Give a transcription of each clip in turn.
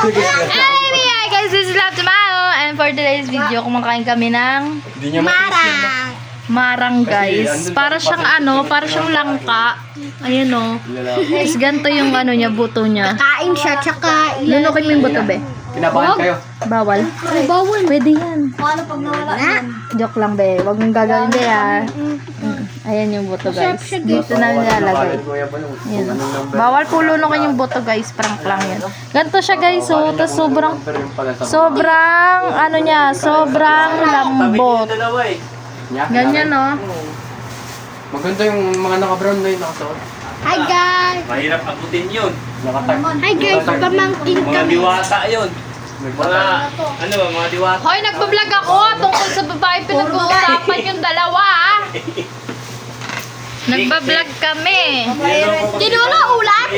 Hi guys, this is Love Tomao. And for today's video, kumakain kami ng marang guys. Para siyang para siyang langka. Ayun o. Tapos ganito yung niya, buto niya. Kain siya, tsaka Lunukin mo yung buto, be. Kinabahan kayo. Bawal. bawal. Pwede yan. Paano pag nawala yan? Joke lang, be. Huwag mong gagawin, be, ha. Ayan yung buto, guys. Dito na nilalagay. Yan. Bawal po lunukin yung buto, guys. Prank lang yan. Ganito siya, guys. So, tapos sobrang lambot. Ganyan, no? Maganda yung mga naka-brown na yung nakasuot. Hi guys! Mahirap abutin yun. Nakatag. Hi guys, pamangkin Mga kami. diwata yun. Mga diwata. Hoy, nagbablog ako tungkol sa babae pinag-uusapan yung dalawa, ah. Nagbablog kami. Tinula ulam?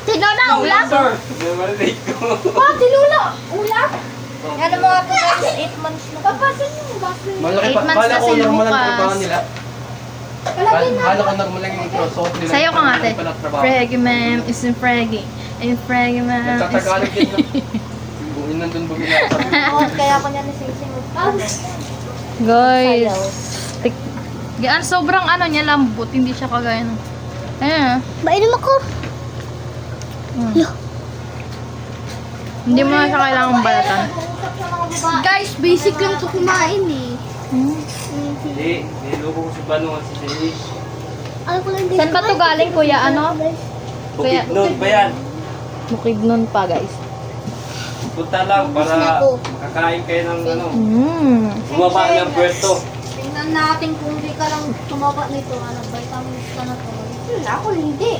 Tinula ulam? Oh, tinula ulam? Ano mga po guys, 8 months na. Papasin yung baso. Malaki 8 pa. months Kala kasi ko normal ang bukas. trabaho nila. Kala ko normal lang yung suot nila. Sayo ka nga, ate. Pala trabaho. Fregi, ma'am. Isn't fregi. And fregi, ma'am. Nagtatagalog yun. Buhin nandun bumila. Kaya ako niya nising-sing. Guys. Gaan, sobrang niya lambot. Hindi siya kagaya ng... Ayan, ah. Mainom ako. Hindi mo na siya kailangang balatan. Guys, basic lang to kumain eh. Hindi, niloko ko sa banungan si Denise. Alam ko lang Saan ba to galing, kuya? Bukid nun ba yan? Bukid nun pa, guys. Punta lang para kakain kayo ng bumaba ng puerto. Tingnan natin kung di ka lang tumaba nito. Vitamins ka na to. Ako hindi.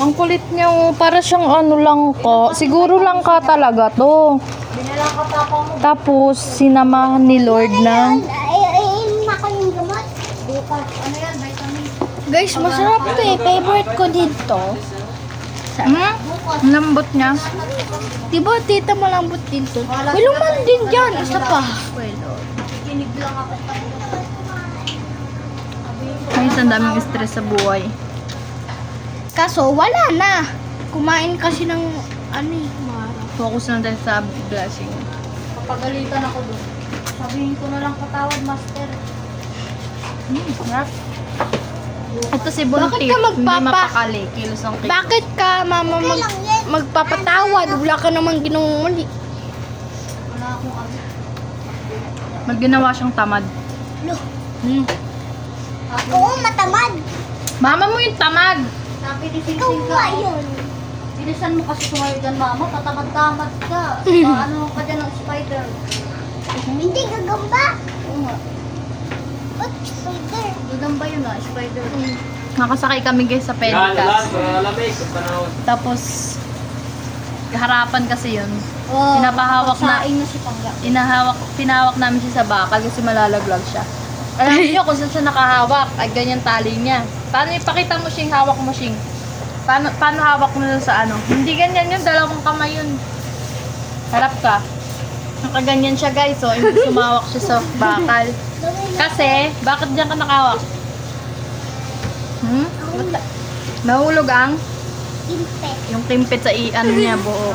Ang kulit niya, oh. Para siyang langka. Siguro langka talaga to. Binalang ka pa mo. Tapos, sinamahan ni Lord na... Ay, naka yung gamot. Bukas. Ano yan? Vitamins. Guys, masarap to eh. Favorite ko dito. Ang lambot niya. Diba, tita malambot din to? May luman din dyan. Isa pa. Kinig lang ako. Minsan daming stress sa buhay. Kaso, wala na. Kumain kasi ng Focus lang tayo sa blessing. Papagalitan ako doon. Sabihin ko na lang patawad, master. Sarap. Ito si Buntit. Bakit ka Hindi mapakali. Kilos ang kilos. Bakit ka, mama, magpapatawad? Wala ka namang ginawang mali. Wala akong Magginawa siyang tamad. Oo, matamad. Mama mo yung tamad. Sabi ni Singsing ka. Yun. Bilisan mo kasi sumayo dyan, mama. Tatamad-tamad ka. Ano ka dyan ng spider? Hindi gagamba. Oo nga. Ba't spider? Gagamba yun ah, spider. Nakasakay kami guys sa Yan, pedicab. malamig. Panahon. Tapos, harapan kasi yun. Oh, Pinapahawak na- Saing na si Pangga. Pinahawak namin siya sa bakal kasi malalaglag siya. Alam niyo kung saan siya nakahawak, ay ganyan tali niya. Paano ipakita mo siyang hawak mo siyang? Paano hawak mo sa Hindi ganyan yun, dalawang kamay yun. Harap ka. Nakaganyan siya guys, so hindi sumawak siya sa bakal. Kasi, bakit diyan ka nakahawak? Nahulog ang? Impet. Yung timpit sa niya buo.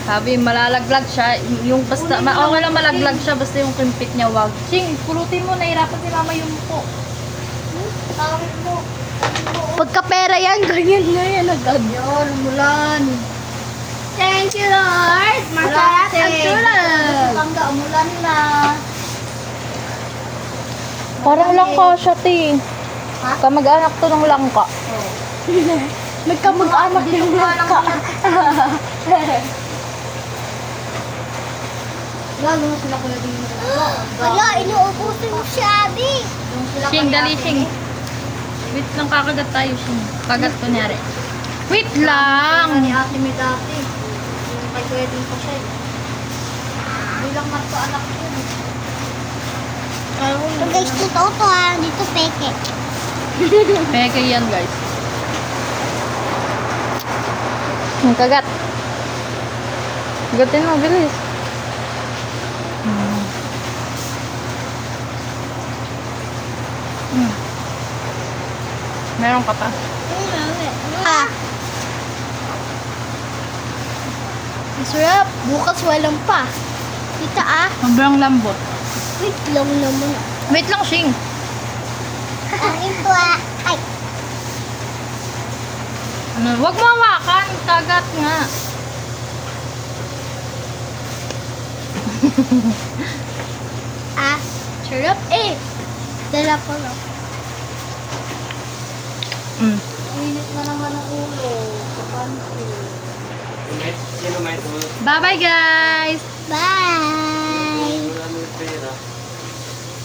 Sabi, malalaglag siya. Yung basta, okay lang malaglag siya, basta yung timpit niya wag. Ching, pulutin mo, nahirapan si mama yung po. Tawid mo. Pagka-pera yan, ganyan na yan agad. Yun, umulan. Thank you, Lord. Masarap ang tulog. Pangga, umulan na. Parang langka siya, te. Kamag-anak to ng langka. Nagkamag-anak yung langka. Lalo na sila kuya din. Wala, inuubusin mo si Abby. Shing, dali, Shing. Wait lang, kakagat tayo, Shing. Kagat kunyari. Wait lang! Ni ate may dati. Yung kay kuya din pa siya. Bilang magpa-anak yun. So guys, totoo to ha. Dito peke. Peke yan, guys. Ang kagat. Kagatin mo, bilis. Meron ka pa. Ah. Masarap. Bukas walang pa. Kita ah. Sobrang lambot. Wait lang naman ah. Wait lang, Shing. Ang ito ah. Ay. Ano, wag mo hawakan. Kagat nga. Ah. Sarap eh. Dala pa lang. Mm. Init na naman ang ulo. Kapansin. Sino may tulog? Bye-bye, guys! Bye!